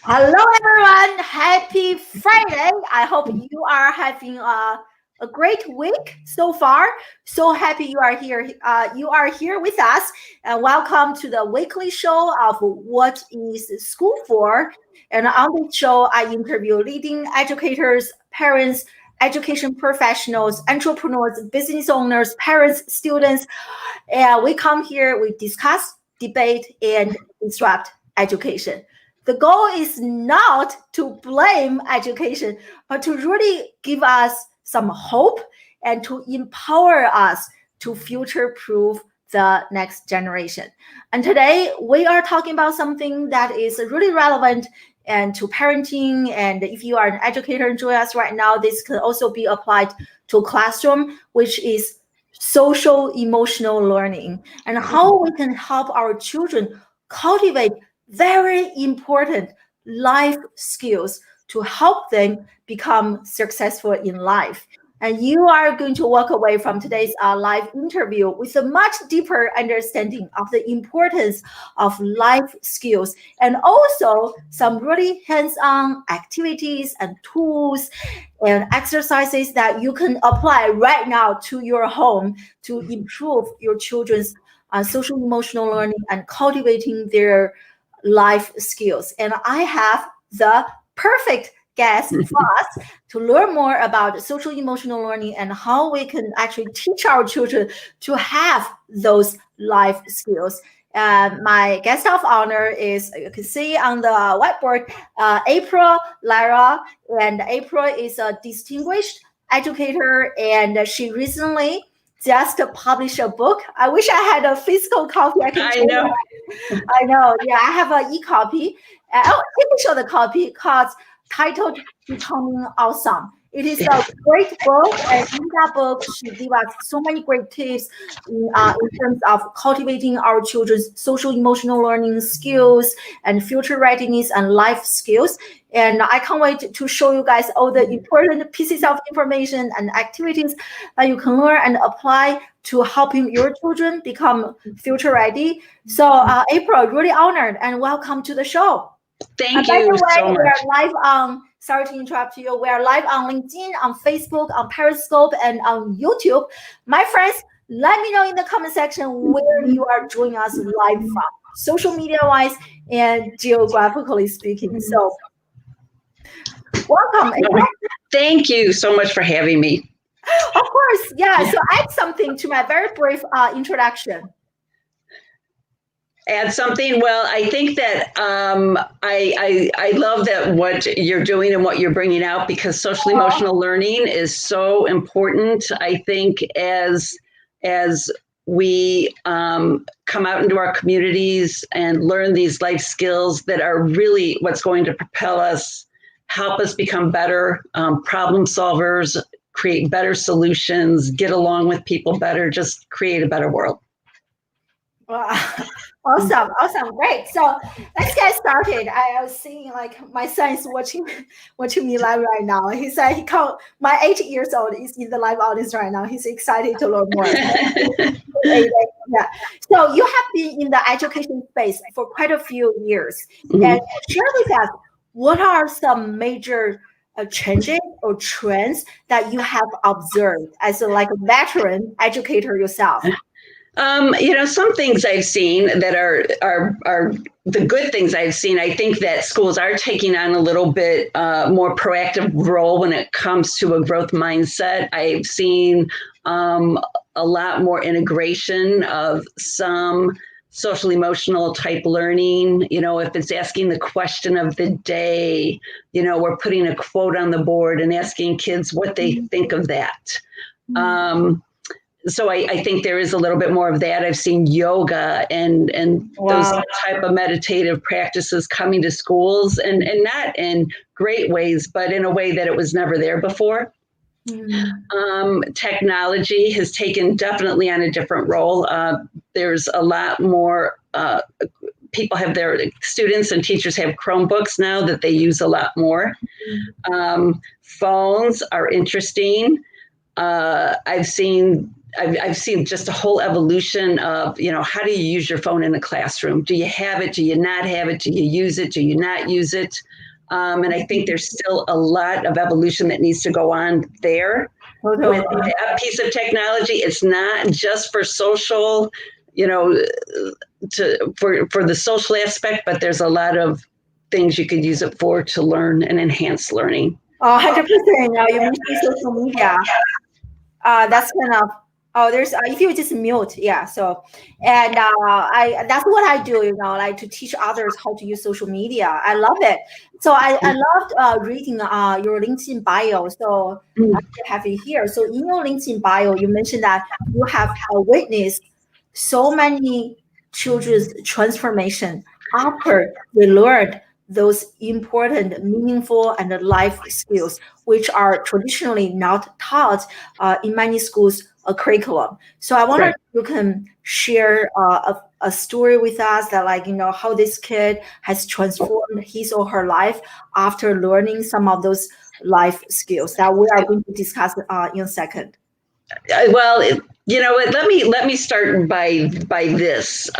Hello, everyone. Happy Friday. I hope you are having a great week so far. So happy you are here. You are here with us. And welcome to the weekly show of What is School For? And on this show, I interview leading educators, parents, education professionals, entrepreneurs, business owners, parents, students. And we come here, we discuss, debate, and disrupt education. The goal is not to blame education, but to really give us some hope and to empower us to future-proof the next generation. And today we are talking about something that is really relevant and to parenting. And if you are an educator and join us right now, this could also be applied to classroom, which is social emotional learning and how we can help our children cultivate very important life skills to help them become successful in life. And you are going to walk away from today's live interview with a much deeper understanding of the importance of life skills and also some really hands-on activities and tools and exercises that you can apply right now to your home to improve your children's social emotional learning and cultivating their life skills. And I have the perfect guest for us to learn more about social emotional learning and how we can actually teach our children to have those life skills. And my guest of honor is, you can see on the whiteboard, April Lara. And April is a distinguished educator, and she recently just published a book. I wish I had a physical copy. I know. I know. Yeah, I have an e-copy. Let me show the copy called titled Becoming Awesome. It is a great book, and in that book, she gives us so many great tips in terms of cultivating our children's social emotional learning skills and future readiness and life skills. And I can't wait to show you guys all the important pieces of information and activities that you can learn and apply to helping your children become future ready. So, April, really honored and welcome to the show. Thank you so much. We are live on, sorry to interrupt you, we are live on LinkedIn, on Facebook, on Periscope, and on YouTube. My friends, let me know in the comment section where you are joining us live from, social media-wise and geographically speaking. So, welcome. Thank you so much for having me. Of course, yeah. So add something to my very brief introduction. Add something. Well, I think that I love that what you're doing and what you're bringing out, because social emotional learning is so important. I think as we come out into our communities and learn these life skills that are really what's going to propel us, help us become better problem solvers, create better solutions, get along with people better, just create a better world. Wow. Awesome, great. So let's get started. I was seeing like my son is watching me live right now. He said my 8 years old is in the live audience right now. He's excited to learn more. Yeah. So you have been in the education space for quite a few years, and share with us what are some major changes or trends that you have observed as a veteran educator yourself. Some things I've seen that are the good things I've seen. I think that schools are taking on a little bit more proactive role when it comes to a growth mindset. I've seen a lot more integration of some social emotional type learning. If it's asking the question of the day, we're putting a quote on the board and asking kids what they think of that. So I think there is a little bit more of that. I've seen yoga and those type of meditative practices coming to schools, and not in great ways, but in a way that it was never there before. Technology has taken definitely on a different role. There's a lot more people have their students and teachers have Chromebooks now that they use a lot more. Phones are interesting. I've seen I've seen just a whole evolution of, how do you use your phone in a classroom? Do you have it? Do you not have it? Do you use it? Do you not use it? And I think there's still a lot of evolution that needs to go on there. With a piece of technology. It's not just for social, for the social aspect, but there's a lot of things you could use it for to learn and enhance learning. 100%. Now you mentioned social media. That's kind of there's if you just mute, yeah. So and that's what I do, like to teach others how to use social media. I love it. So I loved reading your LinkedIn bio. So I have it here. So in your LinkedIn bio, you mentioned that you have witnessed so many children's transformation after they learned those important, meaningful, and life skills, which are traditionally not taught in many schools curriculum. So I wonder if you can share a story with us that, like, how this kid has transformed his or her life after learning some of those life skills that we are going to discuss in a second. Well, let me start by this.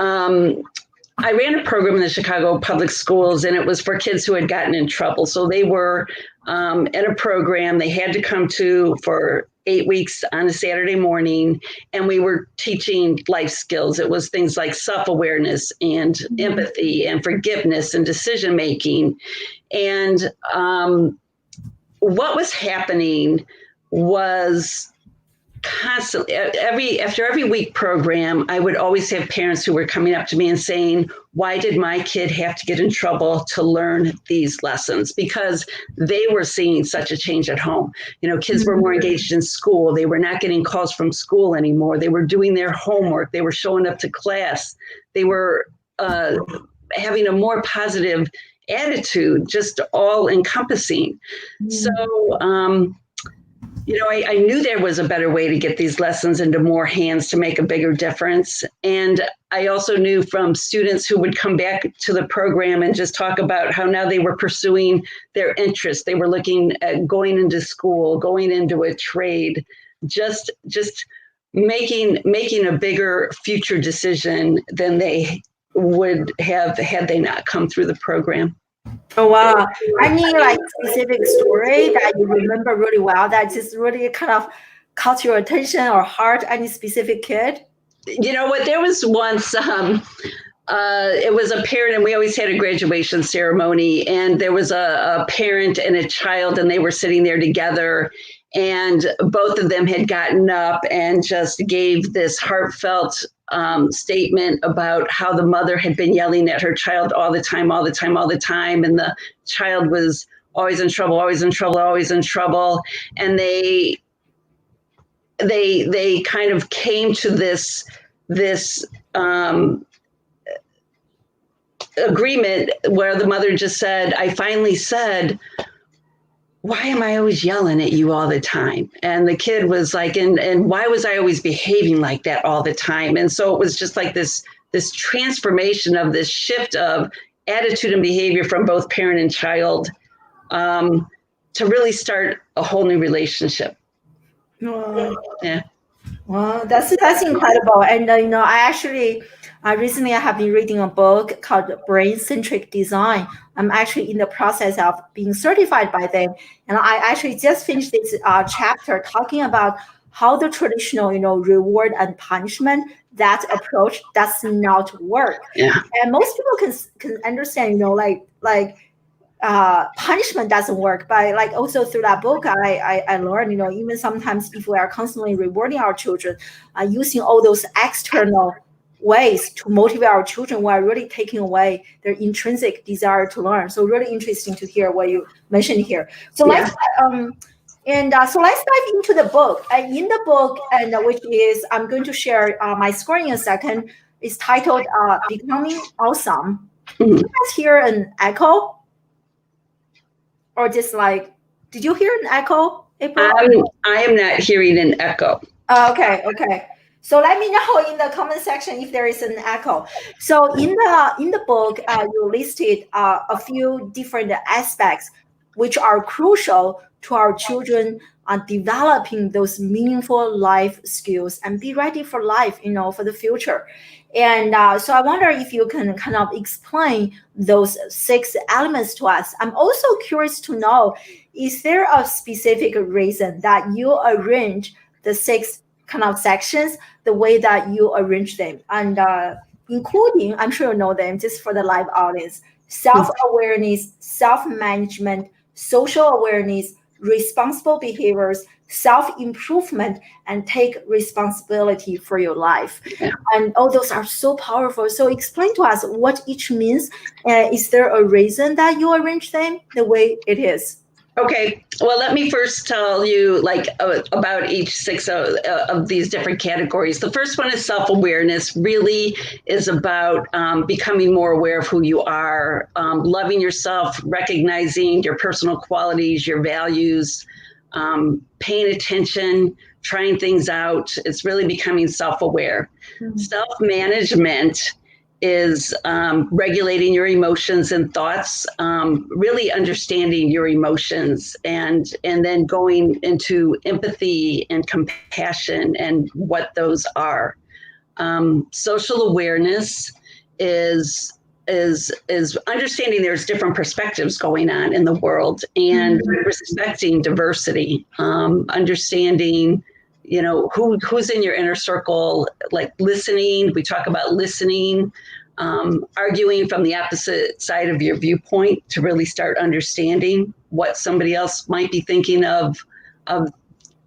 I ran a program in the Chicago Public Schools, and it was for kids who had gotten in trouble. So they were in a program they had to come to for 8 weeks on a Saturday morning, and we were teaching life skills. It was things like self-awareness and empathy and forgiveness and decision-making. And what was happening was constantly, after every week program, I would always have parents who were coming up to me and saying, why did my kid have to get in trouble to learn these lessons? Because they were seeing such a change at home. Kids were more engaged in school. They were not getting calls from school anymore. They were doing their homework. They were showing up to class. They were having a more positive attitude, just all encompassing. So, I knew there was a better way to get these lessons into more hands to make a bigger difference. And I also knew from students who would come back to the program and just talk about how now they were pursuing their interests. They were looking at going into school, going into a trade, just making a bigger future decision than they would have had they not come through the program. Oh, wow. Any specific story that you remember really well that just really kind of caught your attention or heart? Any specific kid? You know what? There was once, it was a parent, and we always had a graduation ceremony, and there was a parent and a child, and they were sitting there together, and both of them had gotten up and just gave this heartfelt statement about how the mother had been yelling at her child all the time, and the child was always in trouble, and they kind of came to this agreement where the mother just said, I finally said, why am I always yelling at you all the time? And the kid was like, and why was I always behaving like that all the time? And so it was just like this transformation of this shift of attitude and behavior from both parent and child to really start a whole new relationship. Yeah. Well, that's incredible. And I recently have been reading a book called Brain Centric Design. I'm actually in the process of being certified by them, and I actually just finished this chapter talking about how the traditional, reward and punishment, that approach does not work. Yeah. And most people can understand, punishment doesn't work, but also through that book I learned, even sometimes if we are constantly rewarding our children, using all those external ways to motivate our children, we are really taking away their intrinsic desire to learn. So really interesting to hear what you mentioned here. So let's dive into the book. In the book, and which is, I'm going to share my score in a second, is titled Becoming Awesome. Did you guys hear an echo? Or just did you hear an echo, April? I am not hearing an echo. Okay. So let me know in the comment section if there is an echo. So in the book, you listed a few different aspects which are crucial to our children on developing those meaningful life skills and be ready for life, for the future. And so I wonder if you can kind of explain those 6 elements to us. I'm also curious to know, is there a specific reason that you arrange the 6 kind of sections the way that you arrange them? And including, I'm sure you know them, just for the live audience: self-awareness, self-management, social awareness, responsible behaviors, self-improvement, and take responsibility for your life. Yeah. And all those are so powerful. So explain to us what each means. Is there a reason that you arrange them the way it is? Okay, well, let me first tell you about each 6 of these different categories. The first one is self-awareness. Really is about becoming more aware of who you are, loving yourself, recognizing your personal qualities, your values, paying attention, trying things out. It's really becoming self-aware. Mm-hmm. Self-management is regulating your emotions and thoughts, really understanding your emotions, and then going into empathy and compassion and what those are. Social awareness is understanding there's different perspectives going on in the world, and respecting diversity, understanding who's in your inner circle, like listening. We talk about listening, arguing from the opposite side of your viewpoint to really start understanding what somebody else might be thinking of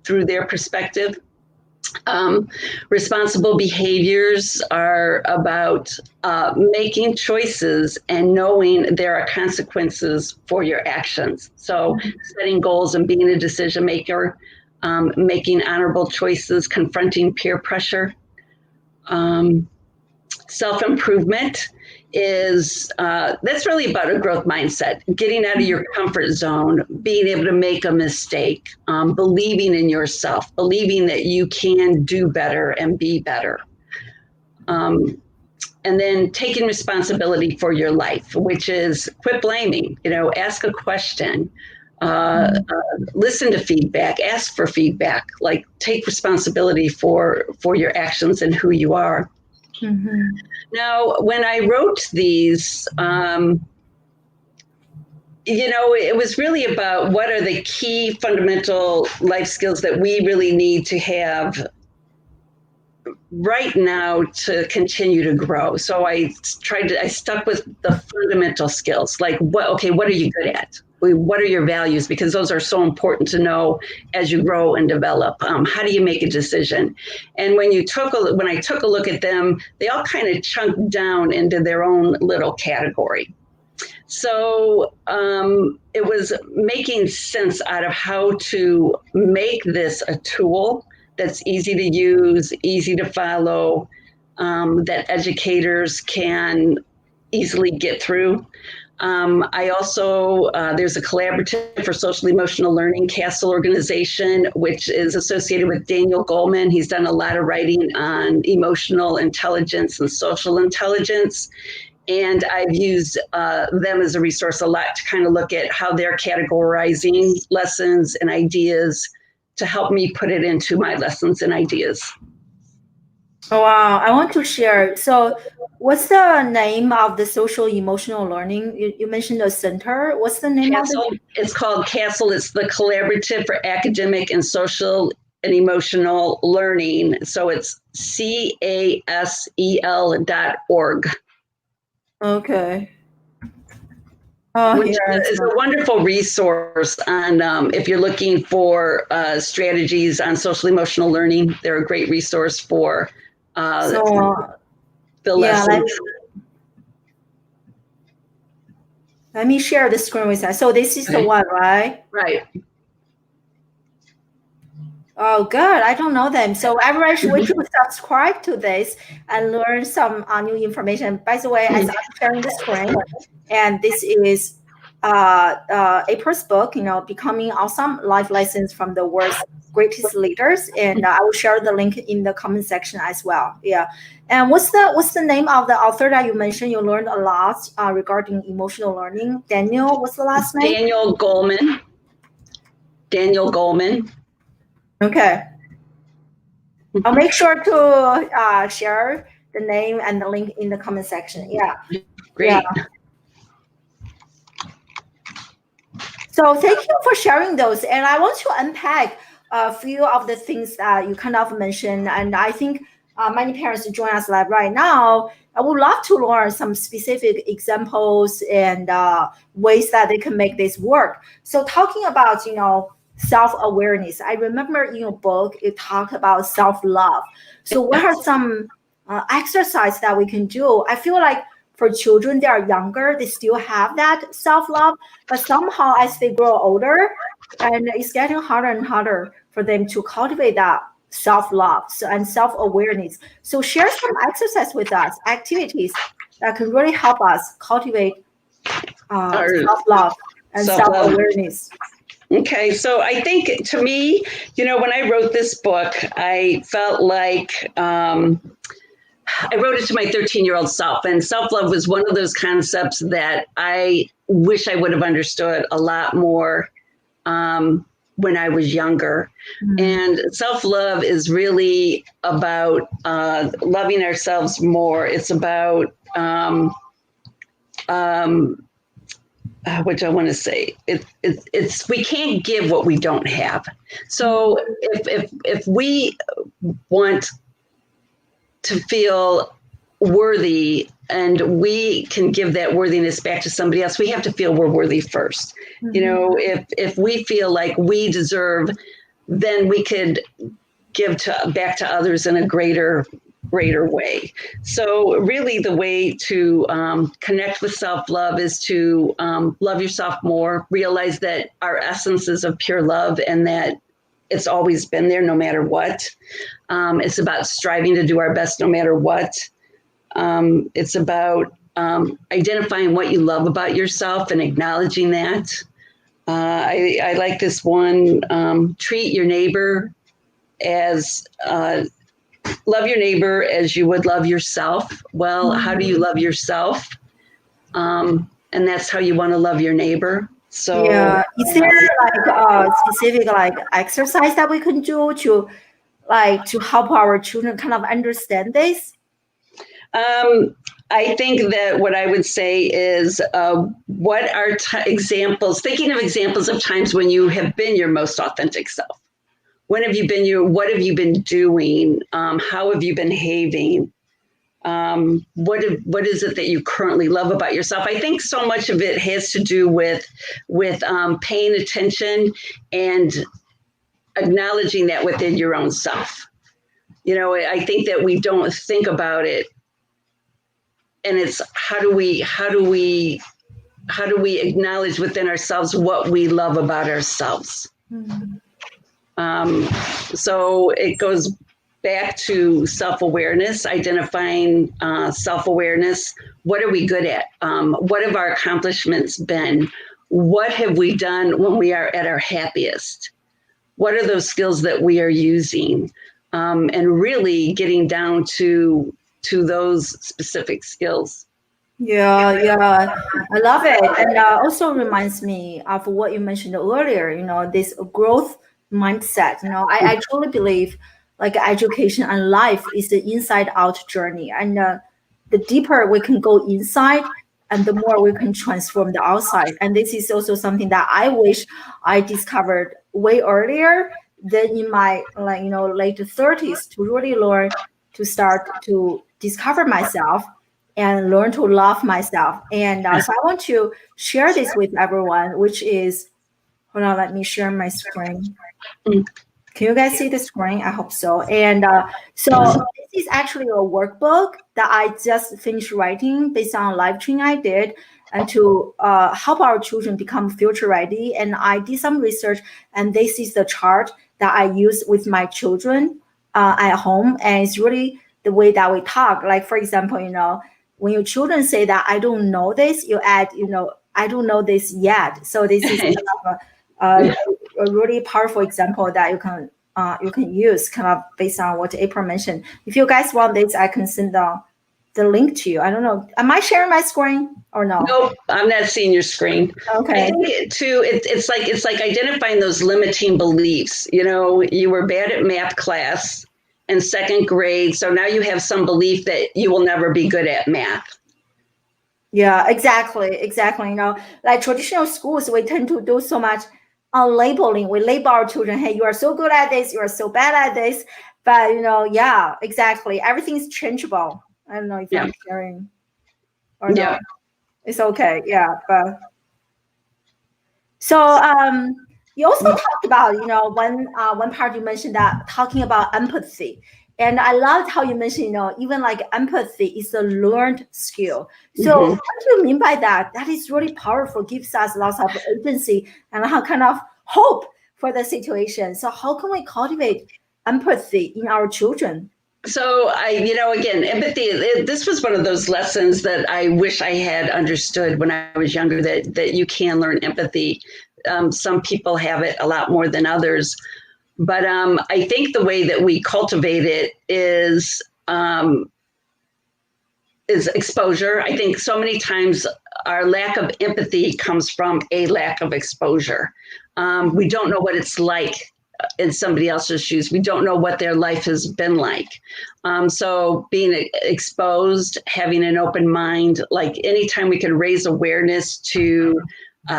through their perspective. Responsible behaviors are about making choices and knowing there are consequences for your actions. So setting goals and being a decision maker, making honorable choices, confronting peer pressure. Self-improvement is that's really about a growth mindset, getting out of your comfort zone, being able to make a mistake, believing in yourself, believing that you can do better and be better. And then taking responsibility for your life, which is quit blaming, ask a question, listen to feedback, ask for feedback, like take responsibility for your actions and who you are. Mm-hmm. Now, when I wrote these, it was really about what are the key fundamental life skills that we really need to have right now to continue to grow. So I stuck with the fundamental skills, like what are you good at? What are your values? Because those are so important to know as you grow and develop. How do you make a decision? And when I took a look at them, they all kind of chunked down into their own little category. So it was making sense out of how to make this a tool that's easy to use, easy to follow, that educators can easily get through. I also, there's a collaborative for social emotional learning, CASTLE organization, which is associated with Daniel Goleman. He's done a lot of writing on emotional intelligence and social intelligence. And I've used them as a resource a lot to kind of look at how they're categorizing lessons and ideas to help me put it into my lessons and ideas. Oh, wow. I want to share. So what's the name of the social emotional learning? You mentioned the center. What's the name of it? It's called CASTLE. It's the Collaborative for Academic and Social and Emotional Learning. So it's CASEL.org. Okay. Which is a wonderful resource on if you're looking for strategies on social emotional learning. They're a great resource for the lessons. Let me share the screen with you. So this is the one, right? Right. Oh, good. I don't know them. So everyone should subscribe to this and learn some new information. By the way, as I'm sharing the screen, and this is April's book, Becoming Awesome: Life Lessons from the World's Greatest Leaders, and I will share the link in the comment section as well. Yeah. And what's the name of the author that you mentioned? You learned a lot regarding emotional learning. Daniel, what's the last name? Daniel Goleman. Okay. I'll make sure to share the name and the link in the comment section. Yeah. Great. Yeah. So thank you for sharing those. And I want to unpack a few of the things that you kind of mentioned. And I think many parents who join us live right now, I would love to learn some specific examples and ways that they can make this work. So talking about, self-awareness, I remember in your book, you talked about self-love. So what are some exercise that we can do? I feel like for children, they are younger, they still have that self-love, but somehow as they grow older, and it's getting harder and harder for them to cultivate that self-love and self-awareness. So share some exercise with us, activities that can really help us cultivate self-love and self-awareness. Okay, so I think to me, when I wrote this book, I felt like I wrote it to my 13-year-old self, and self-love was one of those concepts that I wish I would have understood a lot more when I was younger. Mm-hmm. And self-love is really about loving ourselves more. It's about which I want to say, it's we can't give what we don't have. So if we want to feel worthy and we can give that worthiness back to somebody else, we have to feel we're worthy first. Mm-hmm. If we feel like we deserve, then we could give back to others in a greater way. So really the way to connect with self-love is to love yourself more, realize that our essence is of pure love and that it's always been there no matter what. It's about striving to do our best no matter what. It's about identifying what you love about yourself and acknowledging that. I like this one, treat your neighbor as, love your neighbor as you would love yourself. Well, how do you love yourself? And that's how you want to love your neighbor. So yeah, is there like a specific exercise that we can do to help our children kind of understand this? I think that what I would say is what are examples, thinking of examples of times when you have been your most authentic self. When have you been what have you been doing? How have you been behaving? What is it that you currently love about yourself? I think so much of it has to do with paying attention and acknowledging that within your own self. I think that we don't think about it, and it's how do we acknowledge within ourselves what we love about ourselves. Mm-hmm. So it goes back to self-awareness, identifying self-awareness. What are we good at? What have our accomplishments been? What have we done when we are at our happiest? What are those skills that we are using? And really getting down to those specific skills. Yeah, I love it. And also reminds me of what you mentioned earlier, this growth mindset. I truly believe education and life is the inside out journey. And the deeper we can go inside and the more we can transform the outside. And this is also something that I wish I discovered way earlier than in my late 30s to really learn to start to discover myself and learn to love myself. And so I want to share this with everyone, which is, hold on, let me share my screen. Can you guys see the screen? I hope so. And so this is actually a workbook that I just finished writing based on a live training I did and to help our children become future ready. And I did some research, and this is the chart that I use with my children at home. And it's really the way that we talk. Like, for example, when your children say that I don't know this, you add, I don't know this yet. So this is kind of a really powerful example that you can use kind of based on what April mentioned. If you guys want this, I can send the link to you. I don't know. Am I sharing my screen or no? Nope, I'm not seeing your screen. Okay. I think too, it's like identifying those limiting beliefs. You know, you were bad at math class in second grade, so now you have some belief that you will never be good at math. Yeah, exactly. You know, like traditional schools, we tend to do so much labeling. We label our children, hey, you are so good at this, you are so bad at this. But you know, yeah, exactly. Everything's changeable. I don't know if I'm sharing or not. It's okay. Yeah, but so you also talked about, you know, one part you mentioned that talking about empathy. And I loved how you mentioned, you know, even like empathy is a learned skill. So what do you mean by that? That is really powerful, gives us lots of agency and kind of hope for the situation. So how can we cultivate empathy in our children? So again, empathy, this was one of those lessons that I wish I had understood when I was younger, that you can learn empathy. Some people have it a lot more than others. But I think the way that we cultivate it is exposure. I think so many times our lack of empathy comes from a lack of exposure. We don't know what it's like in somebody else's shoes. We don't know what their life has been like. So being exposed, having an open mind, like anytime we can raise awareness to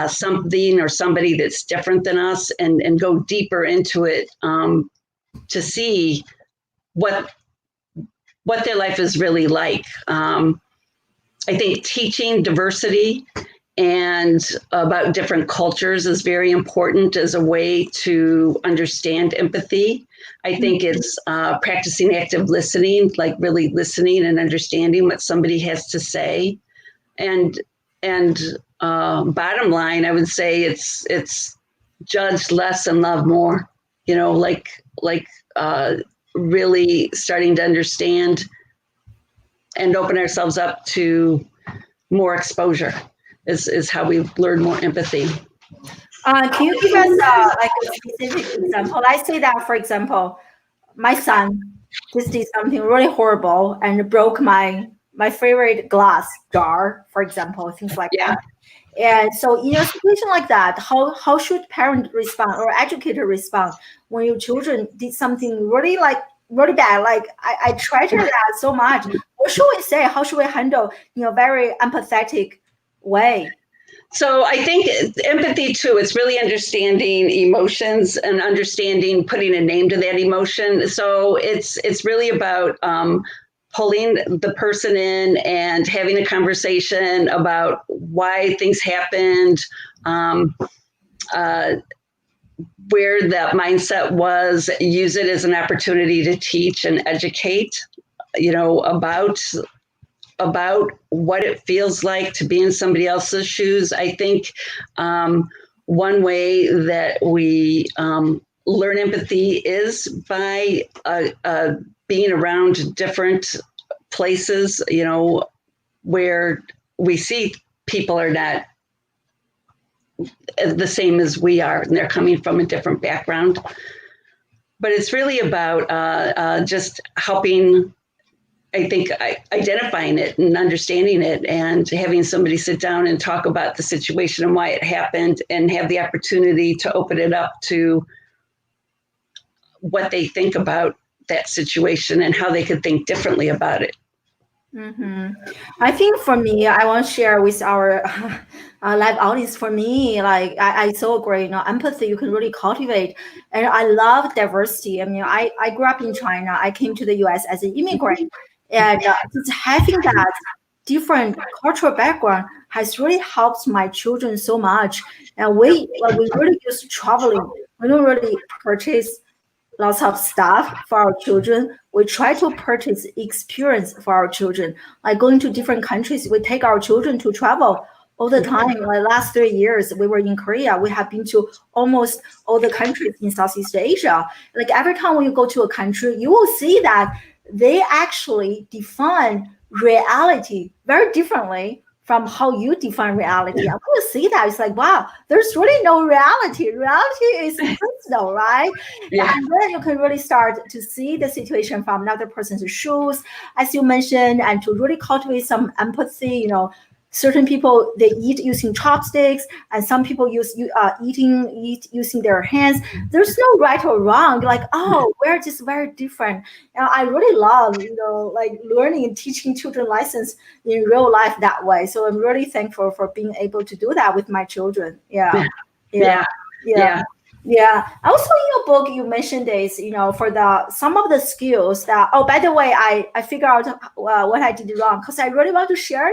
something or somebody that's different than us and go deeper into it to see what their life is really like. I think teaching diversity and about different cultures is very important as a way to understand empathy. I think it's practicing active listening, like really listening and understanding what somebody has to say. And bottom line, I would say it's judge less and love more. You know, like really starting to understand and open ourselves up to more exposure is how we learn more empathy. Can you give us like a specific example? I say that, for example, my son just did something really horrible and broke my favorite glass jar, for example, things like that. And so in a situation like that, how should parent respond or educator respond when your children did something really bad? Like I treasure that so much. What should we say? How should we handle in a very empathetic way? So I think empathy too, it's really understanding emotions and understanding, putting a name to that emotion. So it's really about pulling the person in and having a conversation about why things happened, where that mindset was, use it as an opportunity to teach and educate, you know, about what it feels like to be in somebody else's shoes. I think one way that we learn empathy is by being around different places, you know, where we see people are not the same as we are, and they're coming from a different background. But it's really about just helping, I think, identifying it and understanding it and having somebody sit down and talk about the situation and why it happened and have the opportunity to open it up to what they think about that situation and how they could think differently about it. I think for me, I want to share with our live audience. For me, like I so agree. You know, empathy you can really cultivate, and I love diversity. I mean, I grew up in China. I came to the U.S. as an immigrant, and just having that different cultural background has really helped my children so much. And we really use traveling. We don't really purchase lots of stuff for our children. We try to purchase experience for our children, like going to different countries. We take our children to travel all the time. Like last 3 years, we were in Korea. We have been to almost all the countries in Southeast Asia. Like every time when you go to a country, you will see that they actually define reality very differently from how you define reality. I'm going to see that. It's like, wow, there's really no reality. Reality is personal, right? Yeah. And then you can really start to see the situation from another person's shoes, as you mentioned, and to really cultivate some empathy. Certain people, they eat using chopsticks, and some people eat using their hands. There's no right or wrong. Like, oh, we're just very different. And I really love, like learning and teaching children lessons in real life that way. So I'm really thankful for being able to do that with my children. Yeah. Also, in your book, you mentioned this, for some of the skills that. Oh, by the way, I figured out what I did wrong, because I really want to share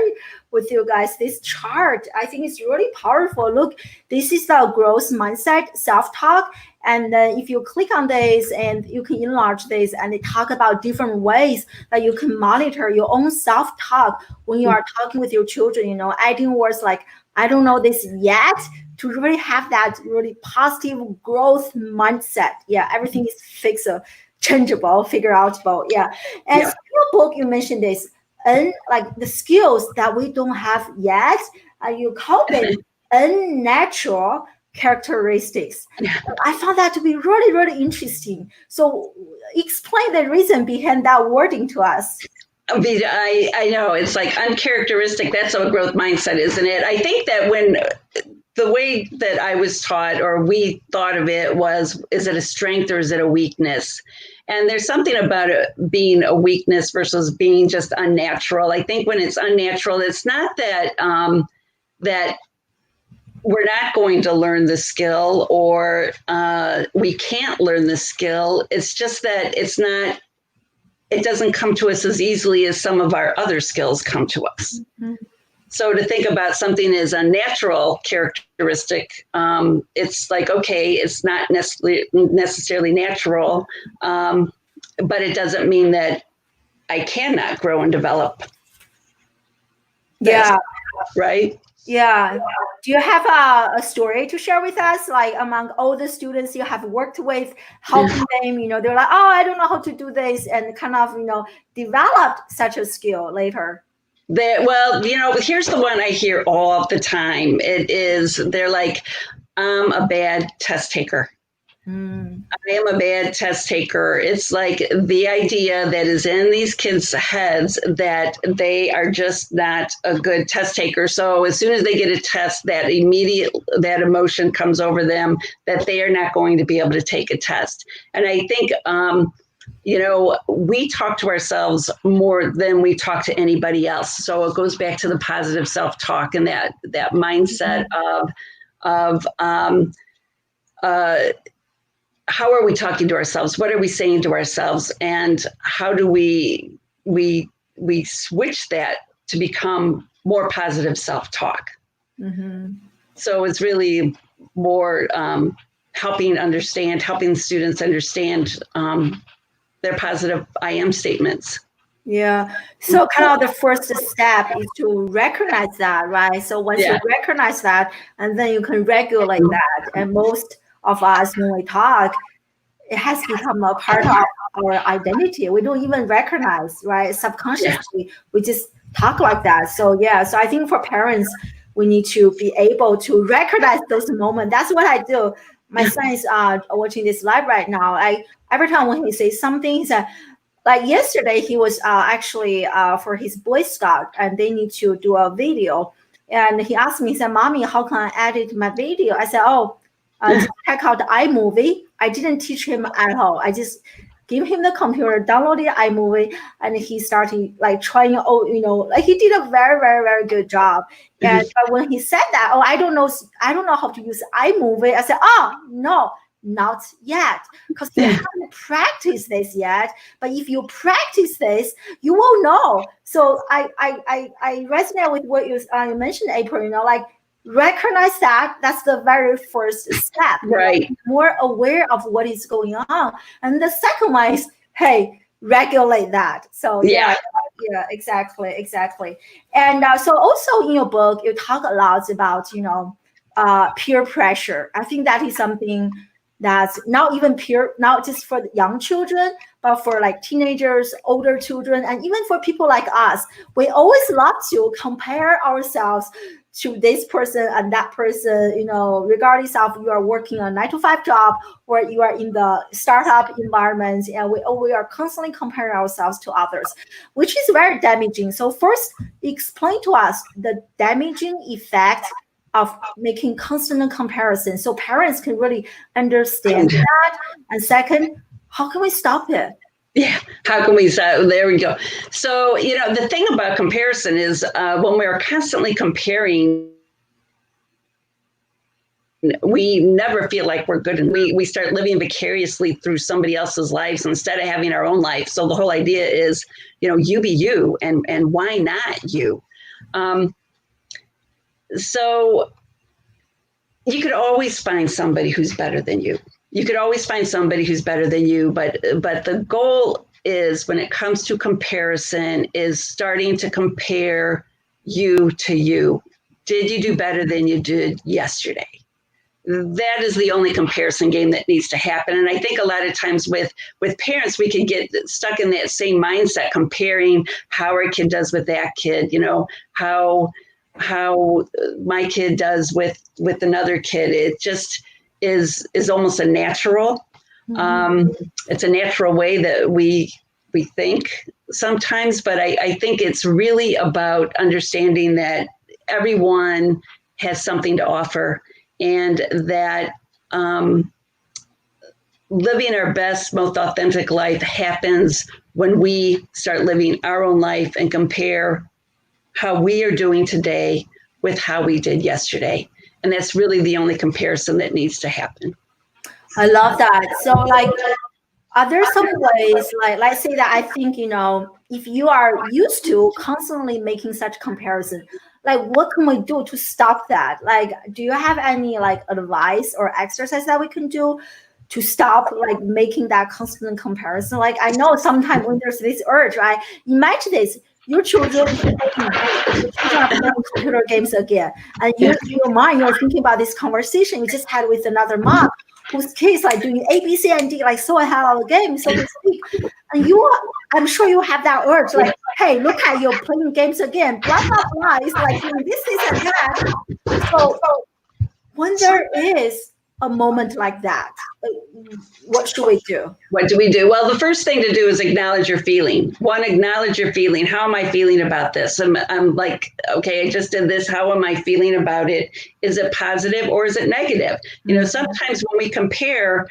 with you guys this chart. I think it's really powerful. Look, this is the growth mindset, self-talk. And then if you click on this, and you can enlarge this, and they talk about different ways that you can monitor your own self-talk when you are talking with your children, adding words like, I don't know this yet, to really have that really positive growth mindset. Yeah, everything is fixable, changeable, figure outable. Yeah. And in your book, you mentioned this, and like the skills that we don't have yet, you call them unnatural characteristics. I found that to be really, really interesting. So explain the reason behind that wording to us. I know, it's like uncharacteristic. That's a growth mindset, isn't it? I think that when the way that I was taught, or we thought of it, was, is it a strength or is it a weakness? And there's something about it being a weakness versus being just unnatural. I think when it's unnatural, it's not that that we're not going to learn the skill, or we can't learn the skill. It's just that it doesn't come to us as easily as some of our other skills come to us. Mm-hmm. So to think about something as a natural characteristic, it's like, okay, it's not necessarily natural, but it doesn't mean that I cannot grow and develop. Yeah. Right? Yeah. Do you have a story to share with us, like among all the students you have worked with, helping them, they're like, oh, I don't know how to do this, and kind of, developed such a skill later? Well, here's the one I hear all the time. They're like, I'm a bad test taker. I am a bad test taker. It's like the idea that is in these kids' heads that they are just not a good test taker. So as soon as they get a test, that emotion comes over them that they are not going to be able to take a test. And I think, we talk to ourselves more than we talk to anybody else. So it goes back to the positive self-talk and that mindset of how are we talking to ourselves? What are we saying to ourselves? And how do we switch that to become more positive self-talk? Mm-hmm. So it's really more helping students understand their positive I am statements. Yeah. So kind of the first step is to recognize that, right? So once you recognize that, and then you can regulate that. And most of us, when we talk, it has become a part of our identity. We don't even recognize, right? Subconsciously, we just talk like that. So so I think for parents, we need to be able to recognize those moments. That's what I do. My son is watching this live right now. Every time when he says something, he said, like yesterday, he was actually for his Boy Scout, and they need to do a video. And he asked me, he said, Mommy, how can I edit my video? I said, just check out the iMovie. I didn't teach him at all. I just give him the computer, download the iMovie, and he started like trying, like he did a very, very, very good job. And when he said that, I don't know how to use iMovie, I said, no, not yet, because you haven't practiced this yet. But if you practice this, you will know. So I resonate with what you mentioned, April. Like recognize that's the very first step. Right. More aware of what is going on, and the second one is, hey, regulate that. So yeah, exactly. And so also in your book, you talk a lot about peer pressure. I think that is something that's not even pure, not just for the young children, but for like teenagers, older children, and even for people like us. We always love to compare ourselves to this person and that person, regardless of you are working a 9 to 5 job or you are in the startup environment, and we are constantly comparing ourselves to others, which is very damaging. So first, explain to us the damaging effect of making constant comparisons so parents can really understand that. And second, how can we stop it? Yeah, how can we say, there we go. So, the thing about comparison is when we're constantly comparing, we never feel like we're good, and we start living vicariously through somebody else's lives instead of having our own life. So the whole idea is, you be you, and why not you? So you could always find somebody who's better than you. You could always find somebody who's better than you, but the goal is, when it comes to comparison, is starting to compare you to you. Did you do better than you did yesterday? That is the only comparison game that needs to happen. And I think a lot of times with parents, we can get stuck in that same mindset, comparing how our kid does with that kid, how my kid does with another kid. It just is almost a natural. It's a natural way that we think sometimes, but I think it's really about understanding that everyone has something to offer, and that living our best, most authentic life happens when we start living our own life and compare how we are doing today with how we did yesterday. And that's really the only comparison that needs to happen. I love that. So like, are there some ways, like let's say that I think, if you are used to constantly making such comparison, like what can we do to stop that? Like, do you have any like advice or exercise that we can do to stop like making that constant comparison? Like, I know sometimes when there's this urge, right? Imagine this, your children are playing computer games again, and in your mind, you're thinking about this conversation you just had with another mom whose kids like doing A, B, C, and D, like so ahead of the game, so to speak. And I'm sure you have that urge, like, hey, look at you playing games again, blah, blah, blah. It's like doing this and that. So when there is a moment like that, what should we do? What do we do? Well, the first thing to do is acknowledge your feeling. One, acknowledge your feeling. How am I feeling about this? I'm like, okay, I just did this. How am I feeling about it? Is it positive or is it negative? Sometimes when we compare,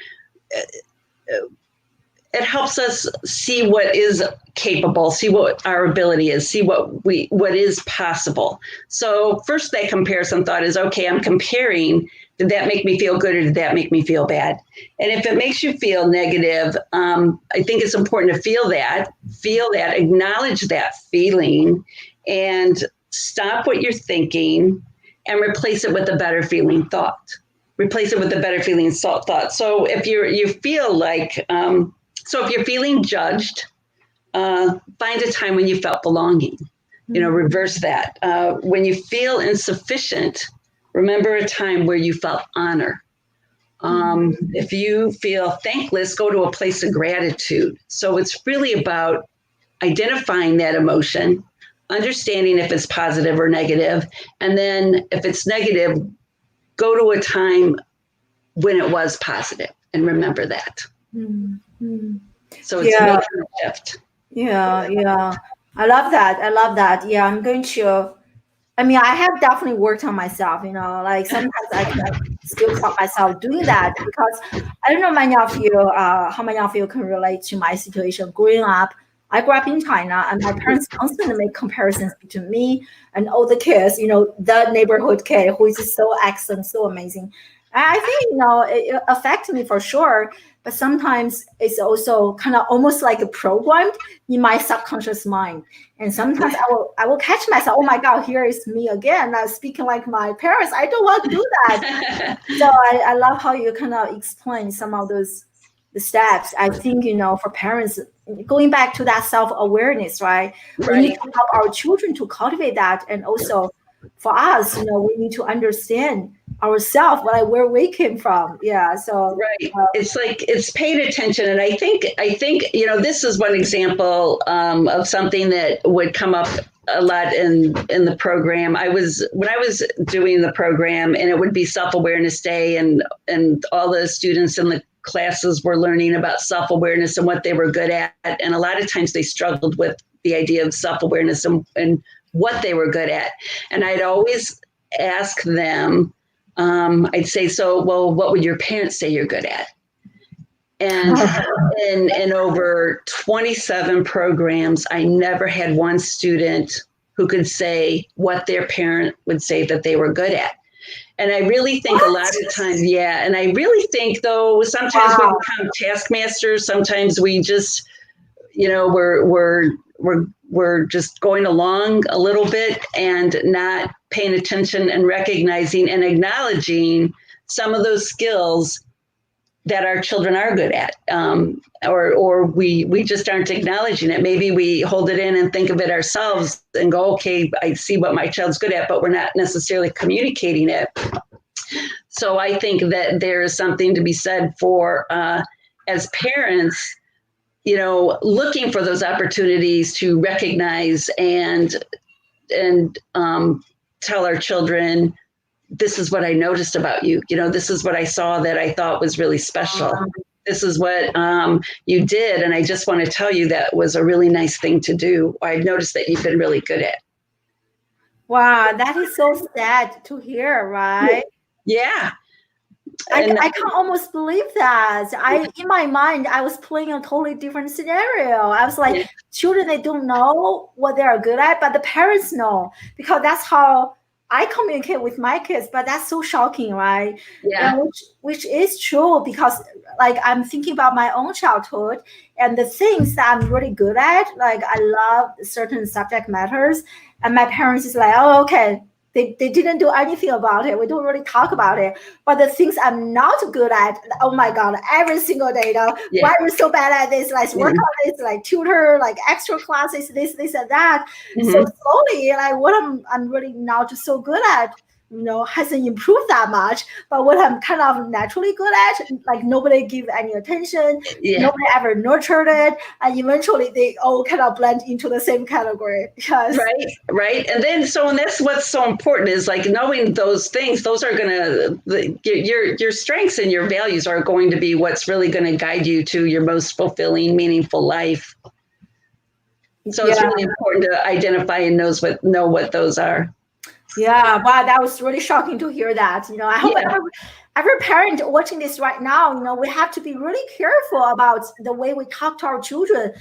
it helps us see what is capable, see what our ability is, see what is possible. So first, that comparison thought is, okay, I'm comparing. Did that make me feel good, or did that make me feel bad? And if it makes you feel negative, I think it's important to feel that, acknowledge that feeling, and stop what you're thinking and replace it with a better feeling thought. Replace it with a better feeling thought. So if you feel like, so if you're feeling judged, find a time when you felt belonging. Reverse that. When you feel insufficient, remember a time where you felt honor. If you feel thankless, go to a place of gratitude. So it's really about identifying that emotion, understanding if it's positive or negative, and then if it's negative, go to a time when it was positive and remember that. So it's making a shift. Yeah. I love that. Yeah, I'm going to, I have definitely worked on myself, like sometimes I can still caught myself doing that, because I don't know how many of you can relate to my situation growing up. I grew up in China, and my parents constantly make comparisons between me and all the kids, the neighborhood kid who is just so excellent, so amazing. And I think, it affected me for sure, but sometimes it's also kind of almost like a programmed in my subconscious mind. And sometimes I will catch myself, oh my God, here is me again, speaking like my parents. I don't want to do that. So I love how you kind of explain some of the steps. I think, for parents, going back to that self-awareness, right? We need to help our children to cultivate that. And also for us, we need to understand ourselves, like where we came from. Yeah. So Right. It's like it's paying attention. And I think, this is one example of something that would come up a lot in the program. When I was doing the program, and it would be Self-Awareness Day, and all the students in the classes were learning about self-awareness and what they were good at. And a lot of times they struggled with the idea of self-awareness and what they were good at. And I'd always ask them, I'd say, so, well, what would your parents say you're good at? And in over 27 programs, I never had one student who could say what their parent would say that they were good at. And I really think a lot of times, yeah. And I really think, though, sometimes we become taskmasters. Sometimes we just, we're just going along a little bit and not paying attention and recognizing and acknowledging some of those skills that our children are good at, or we just aren't acknowledging it. Maybe we hold it in and think of it ourselves and go, okay, I see what my child's good at, but we're not necessarily communicating it. So I think that there is something to be said for, as parents, looking for those opportunities to recognize and tell our children, this is what I noticed about you. This is what I saw that I thought was really special. This is what you did. And I just want to tell you that was a really nice thing to do. Or I've noticed that you've been really good at. Wow, that is so sad to hear, right? Yeah. I can almost believe that. In my mind, I was playing a totally different scenario. I was like, children, they don't know what they are good at, but the parents know, because that's how I communicate with my kids. But that's so shocking, right? Yeah. And which is true, because like I'm thinking about my own childhood and the things that I'm really good at. Like I love certain subject matters, and my parents is like, oh, okay. They didn't do anything about it. We don't really talk about it. But the things I'm not good at, oh my God, every single day, why are we so bad at this? Let's work on this, like tutor, like extra classes, this and that. So slowly, like what I'm really not so good at, hasn't improved that much. But what I'm kind of naturally good at, like nobody give any attention, nobody ever nurtured it, and eventually they all kind of blend into the same category. Because right. And that's what's so important, is like knowing those things. Those are gonna your strengths and your values are going to be what's really going to guide you to your most fulfilling, meaningful life. So it's really important to identify and know what those are. Yeah, wow, that was really shocking to hear that. I hope every parent watching this right now, we have to be really careful about the way we talk to our children,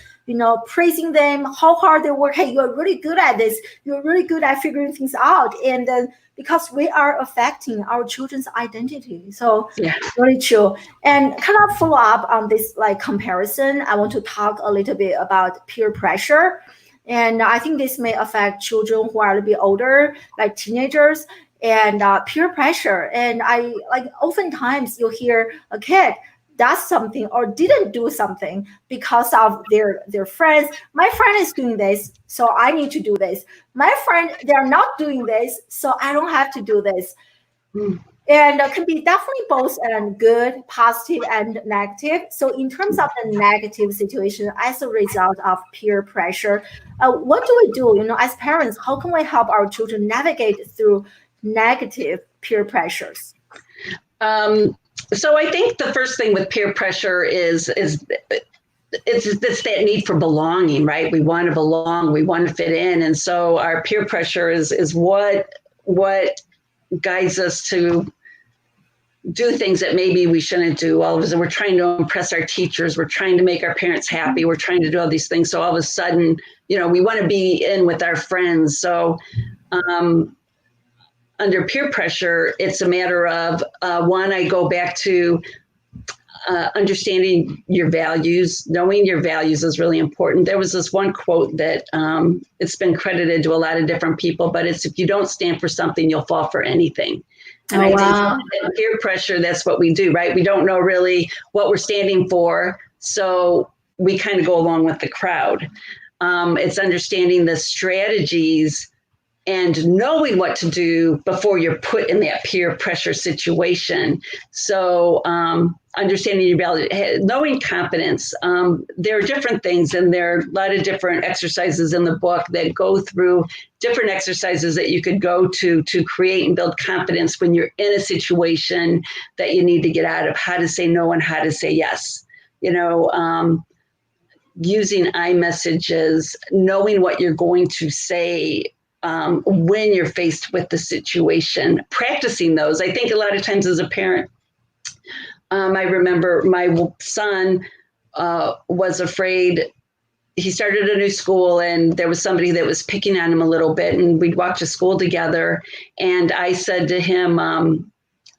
praising them, how hard they work. Hey, you're really good at this. You're really good at figuring things out. And because we are affecting our children's identity. So really true. And kind of follow up on this like comparison, I want to talk a little bit about peer pressure. And I think this may affect children who are a little bit older, like teenagers, and peer pressure. And I like oftentimes you hear a kid does something or didn't do something because of their friends. My friend is doing this, so I need to do this. My friend, they're not doing this, so I don't have to do this. And can be definitely both good, positive, and negative. So in terms of the negative situation, as a result of peer pressure, what do we do? As parents, how can we help our children navigate through negative peer pressures? So I think the first thing with peer pressure is it's that need for belonging, right? We want to belong, we want to fit in, and so our peer pressure is what guides us to do things that maybe we shouldn't do. All of a sudden, we're trying to impress our teachers. We're trying to make our parents happy. We're trying to do all these things. So all of a sudden, we want to be in with our friends. So under peer pressure, it's a matter of, one, I go back to understanding your values. Knowing your values is really important. There was this one quote that it's been credited to a lot of different people, but it's, if you don't stand for something, you'll fall for anything. And I think peer pressure, that's what we do, right? We don't know really what we're standing for, so we kind of go along with the crowd. It's understanding the strategies and knowing what to do before you're put in that peer pressure situation. So understanding your value, knowing competence. There are different things, and there are a lot of different exercises in the book that go through different exercises that you could go to create and build confidence when you're in a situation that you need to get out of, how to say no and how to say yes. Using I messages, knowing what you're going to say when you're faced with the situation, practicing those. I think a lot of times as a parent, I remember my son was afraid. He started a new school, and there was somebody that was picking on him a little bit, and we'd walk to school together. And I said to him,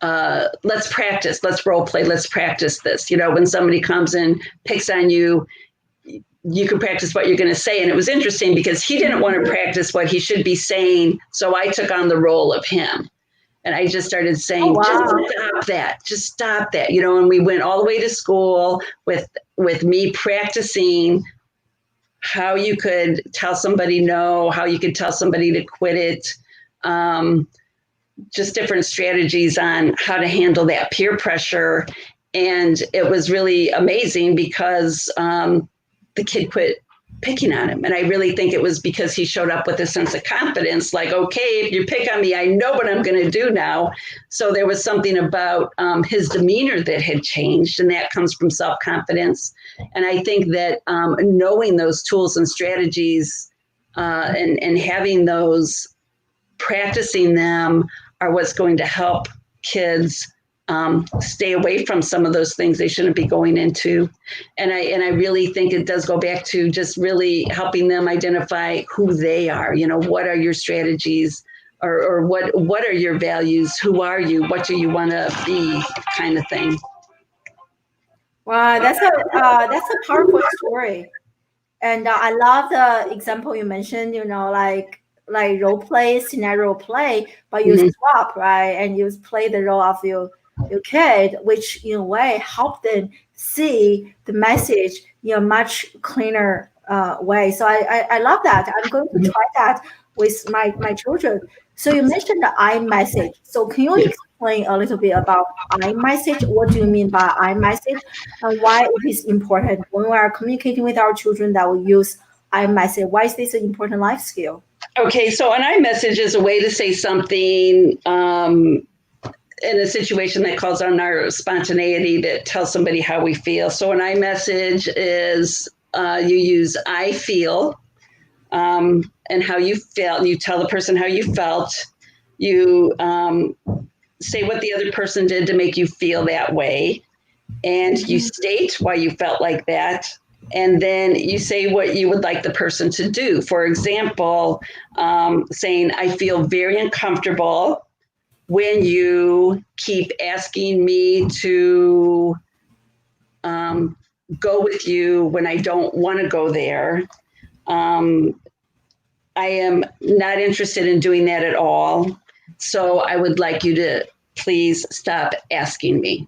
let's practice, let's role play, let's practice this. When somebody comes and picks on you, you can practice what you're going to say. And it was interesting because he didn't want to practice what he should be saying. So I took on the role of him. And I just started saying, just stop that. And we went all the way to school with me practicing how you could tell somebody no, how you could tell somebody to quit it. Just different strategies on how to handle that peer pressure. And it was really amazing because the kid quit picking on him. And I really think it was because he showed up with a sense of confidence, like, okay, if you pick on me, I know what I'm going to do now. So there was something about his demeanor that had changed, and that comes from self-confidence. And I think that knowing those tools and strategies and having those, practicing them, are what's going to help kids stay away from some of those things they shouldn't be going into. And I really think it does go back to just really helping them identify who they are. What are your strategies, or what are your values? Who are you? What do you want to be, kind of thing. Wow, that's a powerful story. And I love the example you mentioned, like role play, scenario play, but you swap, right? And you play the role of your kid, which in a way help them see the message in a much cleaner way. So I love that. I'm going to try that with my children. So you mentioned the I message. So can you explain a little bit about I message? What do you mean by I message, and why it is important when we are communicating with our children that we use I message? Why is this an important life skill? Okay, so an I message is a way to say something in a situation that calls on our spontaneity, that tells somebody how we feel. So an I message is you use I feel and how you felt. You tell the person how you felt. You say what the other person did to make you feel that way. And you state why you felt like that. And then you say what you would like the person to do. For example, saying, I feel very uncomfortable when you keep asking me to go with you when I don't want to go there. I am not interested in doing that at all. So I would like you to please stop asking me.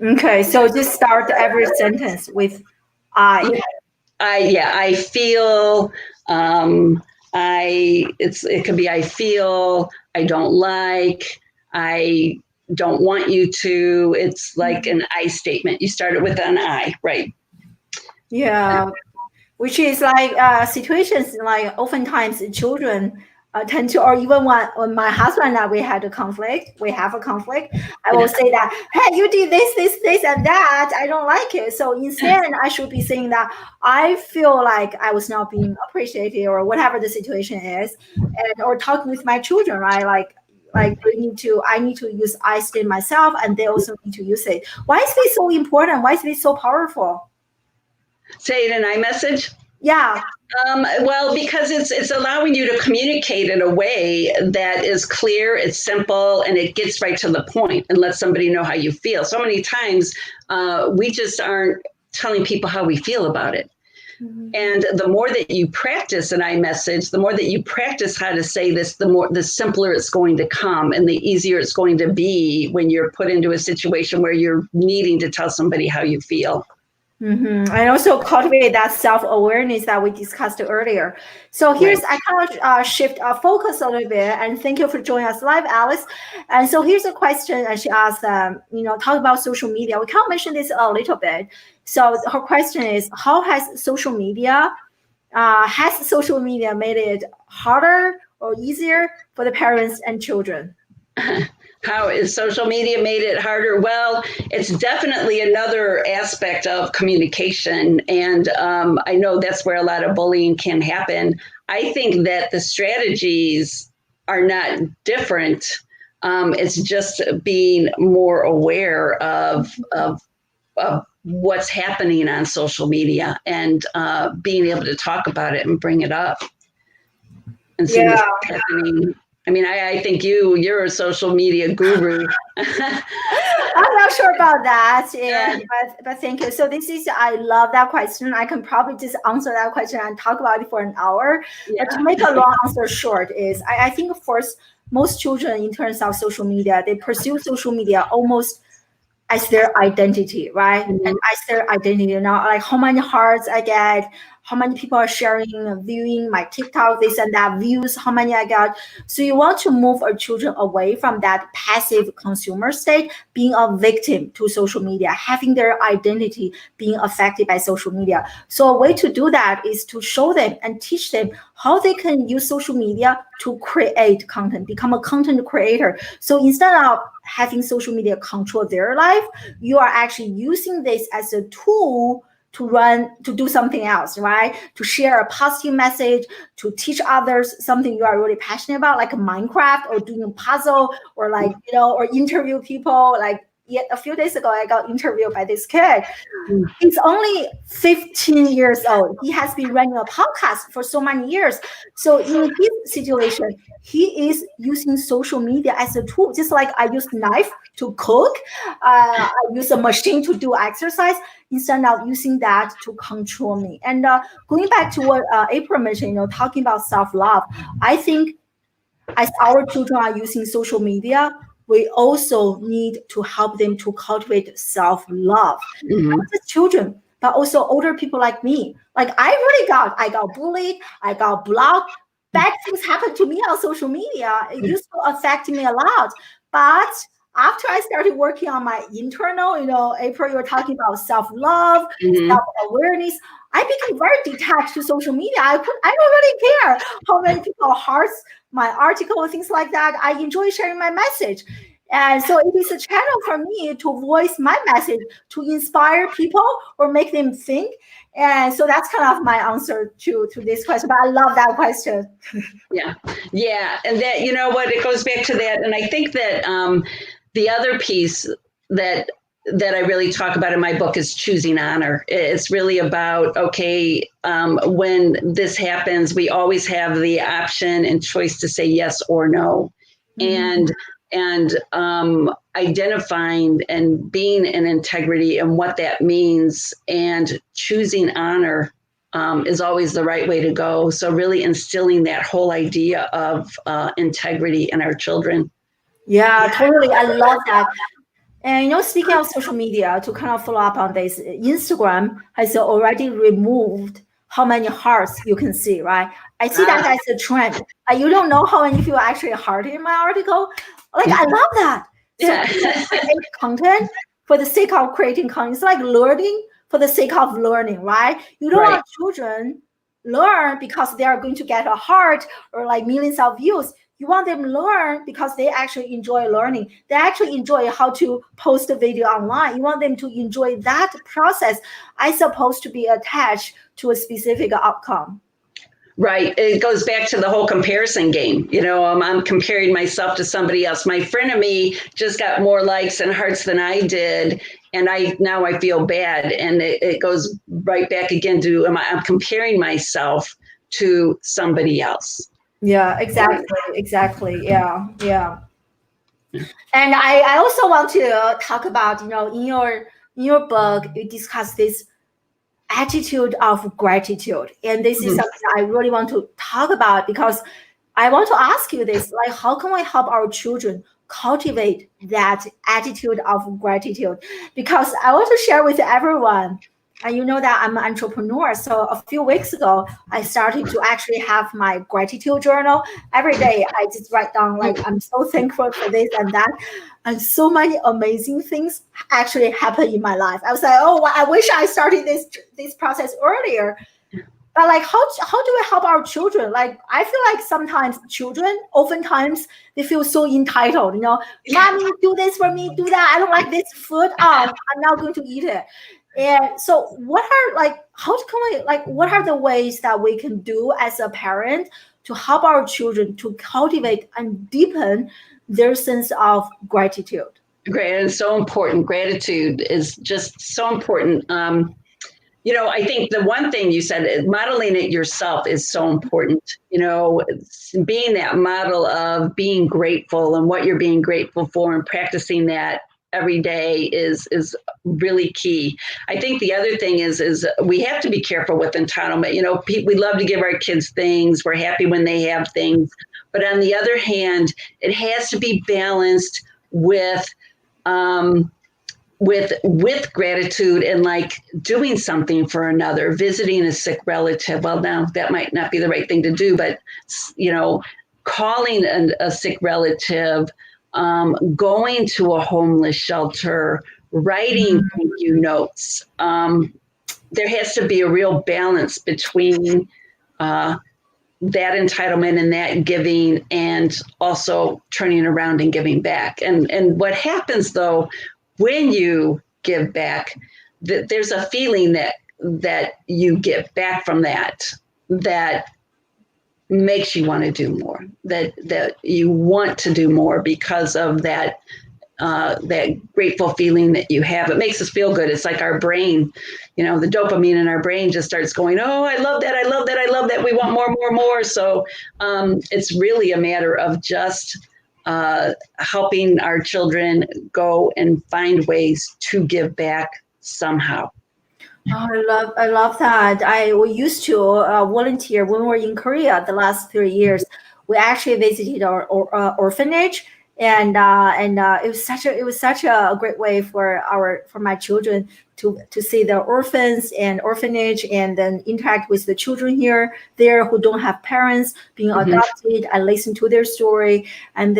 Okay, so just start every sentence with I. I feel, it could be I feel, I don't like, I don't want you to. It's like an I statement. You start it with an I, right? Yeah, which is like situations like oftentimes children tend to, or even when my husband and I, we have a conflict, I will say that, hey, you did this, and that. I don't like it. So instead, I should be saying that I feel like I was not being appreciated, or whatever the situation is, and or talking with my children, right? Like I need to use I statement myself, and they also need to use it. Why is this so important? Why is this so powerful? Say it in iMessage? Yeah. Well, because it's allowing you to communicate in a way that is clear, it's simple, and it gets right to the point and lets somebody know how you feel. So many times we just aren't telling people how we feel about it. Mm-hmm. And the more that you practice an iMessage, the more that you practice how to say this, the simpler it's going to come, and the easier it's going to be when you're put into a situation where you're needing to tell somebody how you feel. Mm-hmm. And also cultivate that self-awareness that we discussed earlier. So here's, I kind of shift our focus a little bit, and thank you for joining us live, Alice. And so here's a question, and she asked, talk about social media. We kind of mentioned this a little bit. So her question is, how has social media made it harder or easier for the parents and children? How is social media made it harder? Well, it's definitely another aspect of communication. And I know that's where a lot of bullying can happen. I think that the strategies are not different. It's just being more aware of what's happening on social media and being able to talk about it and bring it up and see what's happening. I mean, I think you're a social media guru. I'm not sure about that, but thank you. So I love that question. I can probably just answer that question and talk about it for an hour. Yeah. But to make a long answer short is, I think, of course, most children in terms of social media, they pursue social media almost as their identity, right? Mm-hmm. And as their identity now, like how many hearts I get, how many people are sharing, viewing my TikTok, this and that, views, how many I got. So you want to move our children away from that passive consumer state, being a victim to social media, having their identity being affected by social media. So a way to do that is to show them and teach them how they can use social media to create content, become a content creator. So instead of having social media control their life, you are actually using this as a tool to do something else, right? To share a positive message, to teach others something you are really passionate about, like Minecraft or doing a puzzle, or like, or interview people. Like a few days ago, I got interviewed by this kid. He's only 15 years old. He has been running a podcast for so many years. So in his situation, he is using social media as a tool, just like I use knife to cook. I use a machine to do exercise instead of using that to control me. And going back to what April mentioned, talking about self-love, I think as our children are using social media, we also need to help them to cultivate self-love. Mm-hmm. Not just children, but also older people like me. Like I got bullied, I got blocked. Bad things happened to me on social media. It used to affect me a lot. But after I started working on my internal, April, you were talking about self-love, self-awareness. I became very detached to social media. I don't really care how many people hearts my article, things like that. I enjoy sharing my message. And so it is a channel for me to voice my message, to inspire people or make them think. And so that's kind of my answer to this question. But I love that question. Yeah. And that, it goes back to that. And I think that the other piece that I really talk about in my book is choosing honor. It's really about, when this happens, we always have the option and choice to say yes or no. Mm-hmm. And identifying and being in integrity and what that means, and choosing honor is always the right way to go. So really instilling that whole idea of integrity in our children. Yeah, totally. I love that. And speaking of social media, to kind of follow up on this, Instagram has already removed how many hearts you can see, right? I see that as a trend. You don't know how many people actually hearted in my article. Like, I love that. So create content for the sake of creating content. It's like learning for the sake of learning, right? You don't want children learn because they are going to get a heart or like millions of views. You want them to learn because they actually enjoy learning. They actually enjoy how to post a video online. You want them to enjoy that process as opposed to be attached to a specific outcome. Right. It goes back to the whole comparison game. I'm comparing myself to somebody else. My friend of me just got more likes and hearts than I did. And now I feel bad. And it goes right back again to, I'm comparing myself to somebody else. Yeah, exactly. Yeah. And I also want to talk about, in your book, you discuss this attitude of gratitude. And this is something I really want to talk about, because I want to ask you this, like, how can we help our children cultivate that attitude of gratitude? Because I want to share with everyone, And you know that I'm an entrepreneur. So a few weeks ago, I started to actually have my gratitude journal. Every day, I just write down, like, I'm so thankful for this and that. And so many amazing things actually happen in my life. I was like, oh, well, I wish I started this process earlier. But like, how do we help our children? Like, I feel like sometimes children, oftentimes, they feel so entitled. Mommy, do this for me, do that. I don't like this food. I'm not going to eat it. And so, what are like, how can we like, what are the ways that we can do as a parent to help our children to cultivate and deepen their sense of gratitude? Great, and so important. Gratitude is just so important. I think the one thing you said, modeling it yourself is so important. Being that model of being grateful and what you're being grateful for and practicing that every day is really key. I think the other thing is we have to be careful with entitlement. We love to give our kids things. We're happy when they have things. But on the other hand, it has to be balanced with gratitude and like doing something for another, visiting a sick relative. Well, now that might not be the right thing to do, but calling a sick relative, going to a homeless shelter, writing thank you notes. There has to be a real balance between that entitlement and that giving, and also turning around and giving back. And what happens though, when you give back, there's a feeling that you get back from that makes you want to do more, that you want to do more because of that grateful feeling that you have. It makes us feel good. It's like our brain, the dopamine in our brain just starts going, oh, I love that. I love that. I love that. We want more, more, more. So it's really a matter of just helping our children go and find ways to give back somehow. Oh, I love that. We used to volunteer when we were in Korea the last 3 years. We actually visited our orphanage, and it was such a great way for my children to see the orphans and orphanage, and then interact with the children there who don't have parents being adopted. I listen to their story, and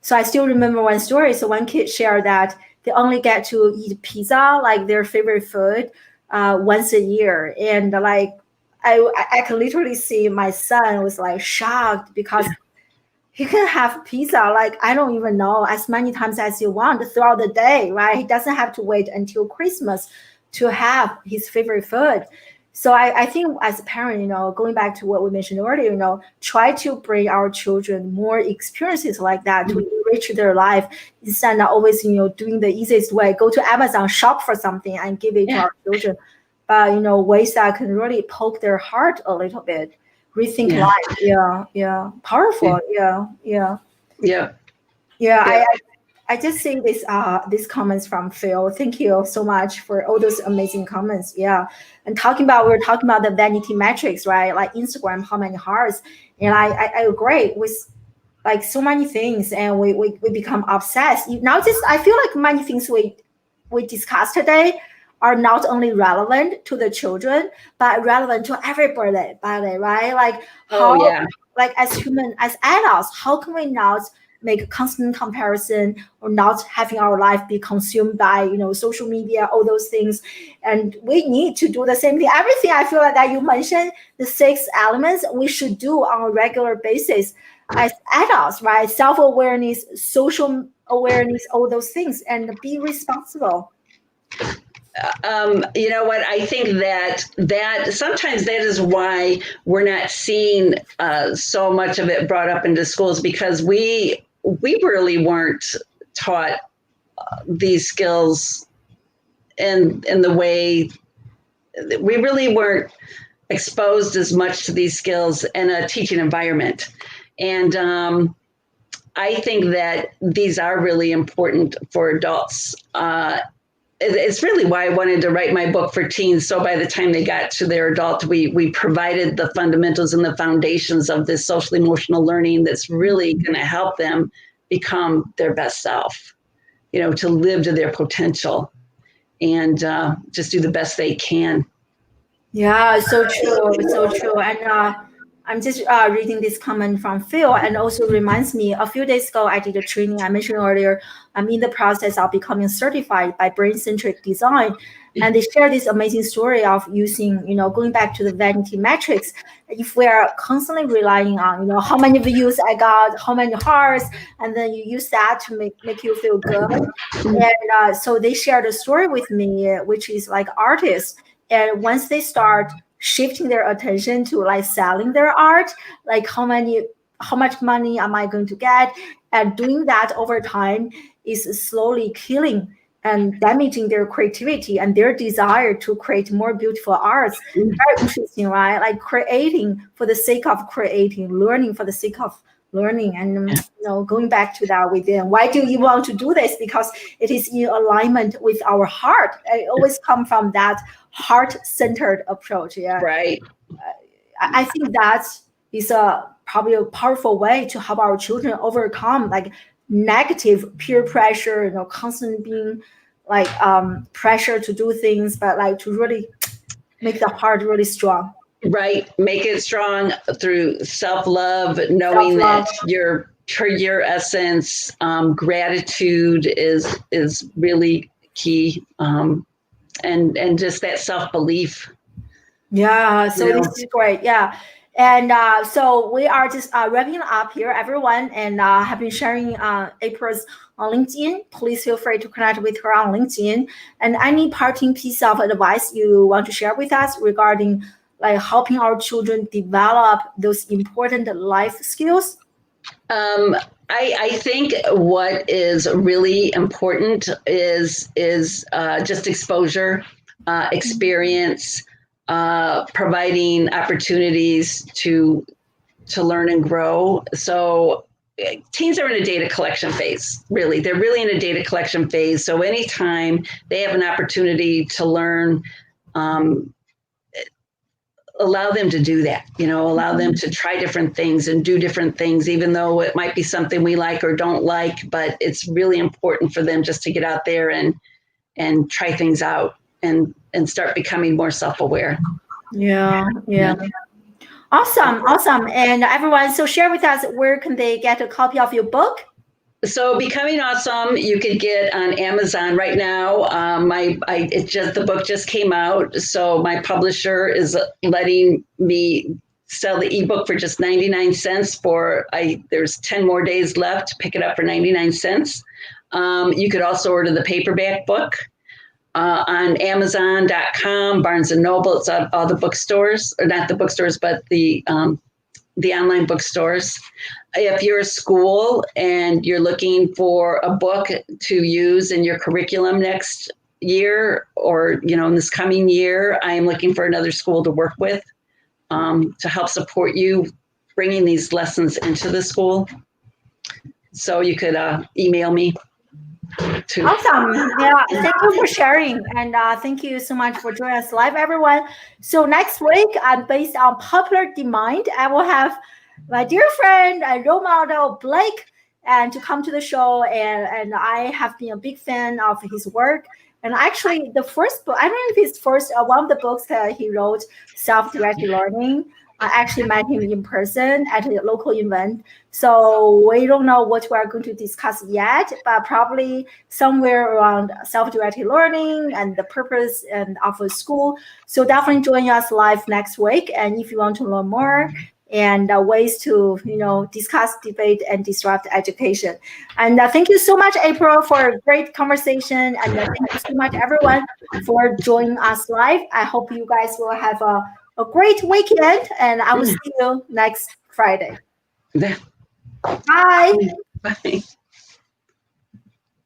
so I still remember one story. So one kid shared that they only get to eat pizza, like their favorite food, once a year. And like, I can literally see my son was like shocked because he can have pizza, like, I don't even know, as many times as you want throughout the day, right? He doesn't have to wait until Christmas to have his favorite food. So I think as a parent, going back to what we mentioned earlier, try to bring our children more experiences like that to enrich their life, instead of always, doing the easiest way, go to Amazon, shop for something and give it to our children. But, ways that can really poke their heart a little bit, rethink life. Yeah. Powerful. Yeah. I just see these comments from Phil. Thank you so much for all those amazing comments. Yeah. And we're talking about the vanity metrics, right? Like Instagram, how many hearts. And I agree with like so many things, and we become obsessed. Now I feel like many things we discussed today are not only relevant to the children, but relevant to everybody, right? Like like as adults, how can we not make a constant comparison, or not having our life be consumed by social media, all those things? And we need to do the same thing. Everything I feel like that you mentioned, the 6 elements, we should do on a regular basis as adults, right? Self-awareness, social awareness, all those things, and be responsible. You know what? I think that sometimes that is why we're not seeing so much of it brought up into schools, because we really weren't taught these skills in the way, we really weren't exposed as much to these skills in a teaching environment. And I think that these are really important for adults. It's really why I wanted to write my book for teens. So by the time they got to their adult, we provided the fundamentals and the foundations of this social emotional learning that's really going to help them become their best self, to live to their potential. and just do the best they can. Yeah, so true, so true. And I'm just reading this comment from Phil, and also reminds me a few days ago I did a training I mentioned earlier. I'm in the process of becoming certified by Brain Centric Design, and they share this amazing story of using, going back to the vanity metrics. If we are constantly relying on, how many views I got, how many hearts, and then you use that to make you feel good. And so they shared a story with me, which is like artists. And once they start shifting their attention to like selling their art, like how much money am I going to get? And doing that over time is slowly killing and damaging their creativity and their desire to create more beautiful arts. Very interesting, right? Like creating for the sake of creating, learning for the sake of learning, and going back to that within. Why do you want to do this? Because it is in alignment with our heart. It always come from that heart-centered approach. Yeah, Right. I think that is probably a powerful way to help our children overcome like negative peer pressure, constantly being like pressure to do things, but like to really make the heart really strong. Right. Make it strong through self-love, knowing that your essence, gratitude is really key. And just that self-belief. Yeah, so this is great. Yeah. And so we are just wrapping up here, everyone, and have been sharing April's on LinkedIn. Please feel free to connect with her on LinkedIn. And any parting piece of advice you want to share with us regarding like helping our children develop those important life skills? I think what is really important is just exposure, experience, providing opportunities to learn and grow. So teens are in a data collection phase, really. They're really in a data collection phase. So anytime they have an opportunity to learn, allow them to do that, allow them to try different things and do different things, even though it might be something we like or don't like, but it's really important for them just to get out there and try things out and start becoming more self-aware. Yeah. Awesome. And everyone, so share with us, where can they get a copy of your book? So Becoming Awesome, you could get on Amazon right now. The book just came out, so my publisher is letting me sell the ebook for just 99 cents. There's 10 more days left. Pick it up for 99 cents. You could also order the paperback book on Amazon.com, Barnes and Noble. It's at all the bookstores, or not the bookstores, but the online bookstores. If you're a school and you're looking for a book to use in your curriculum next year, or in this coming year, I am looking for another school to work with to help support you bringing these lessons into the school. So you could email me. Awesome. Yeah, thank you for sharing, and thank you so much for joining us live, everyone. So next week, based on popular demand, I will have my dear friend and role model Blake and to come to the show, and I have been a big fan of his work. And actually, the first book, I don't know if it's first, one of the books that he wrote, Self-Directed Learning. I actually met him in person at a local event. So we don't know what we are going to discuss yet, but probably somewhere around self-directed learning and the purpose and of a school. So definitely join us live next week. And if you want to learn more and ways to, discuss, debate, and disrupt education. And thank you so much, April, for a great conversation. And thank you so much, everyone, for joining us live. I hope you guys will have a great weekend, and I will see you next Friday. Bye. Bye. Bye.